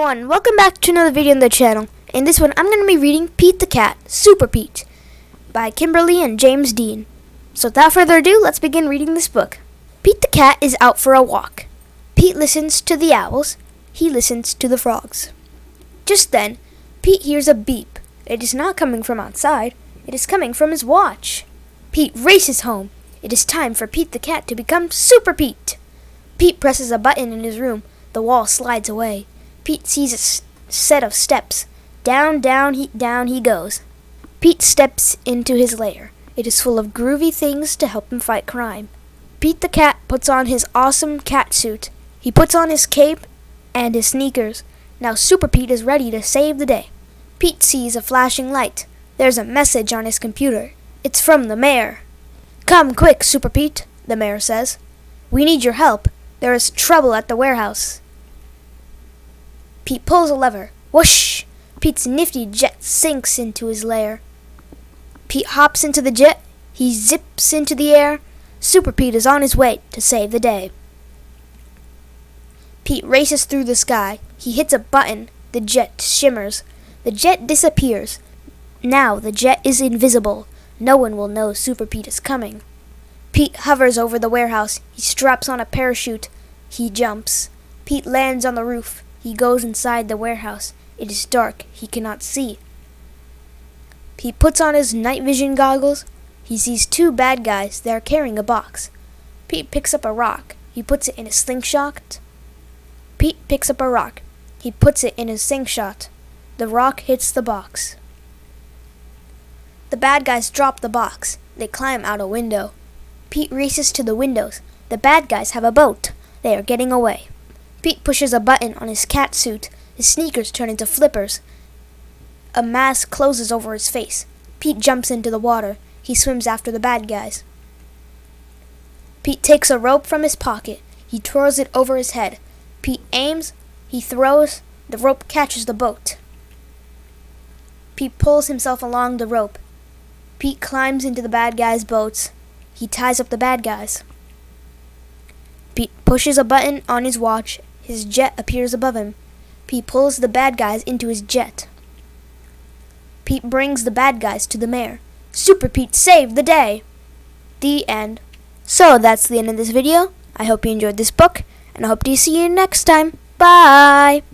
everyone, welcome back to another video on the channel. In this one, I'm going to be reading Pete the Cat, Super Pete, by Kimberly and James Dean. So without further ado, let's begin reading this book. Pete the Cat is out for a walk. Pete listens to the owls. He listens to the frogs. Just then, Pete hears a beep. It is not coming from outside. It is coming from his watch. Pete races home. It is time for Pete the Cat to become Super Pete. Pete presses a button in his room. The wall slides away. Pete sees a set of steps. Down he goes. Pete steps into his lair. It is full of groovy things to help him fight crime. Pete the Cat puts on his awesome cat suit. He puts on his cape and his sneakers. Now Super Pete is ready to save the day. Pete sees a flashing light. There's a message on his computer. It's from the mayor. "Come quick, Super Pete," the mayor says. "We need your help. There is trouble at the warehouse." Pete pulls a lever. Whoosh! Pete's nifty jet sinks into his lair. Pete hops into the jet. He zips into the air. Super Pete is on his way to save the day. Pete races through the sky. He hits a button. The jet shimmers. The jet disappears. Now the jet is invisible. No one will know Super Pete is coming. Pete hovers over the warehouse. He straps on a parachute. He jumps. Pete lands on the roof. He goes inside the warehouse. It is dark. He cannot see. Pete puts on his night vision goggles. He sees two bad guys. They are carrying a box. Pete picks up a rock. He puts it in a slingshot. Pete picks up a rock. He puts it in his slingshot. The rock hits the box. The bad guys drop the box. They climb out a window. Pete races to the windows. The bad guys have a boat. They are getting away. Pete pushes a button on his cat suit. His sneakers turn into flippers. A mask closes over his face. Pete jumps into the water. He swims after the bad guys. Pete takes a rope from his pocket. He twirls it over his head. Pete aims. He throws. The rope catches the boat. Pete pulls himself along the rope. Pete climbs into the bad guys' boats. He ties up the bad guys. Pete pushes a button on his watch. His jet appears above him. Pete pulls the bad guys into his jet. Pete brings the bad guys to the mayor. Super Pete saved the day. The end. So that's the end of this video. I hope you enjoyed this book, and I hope to see you next time. Bye!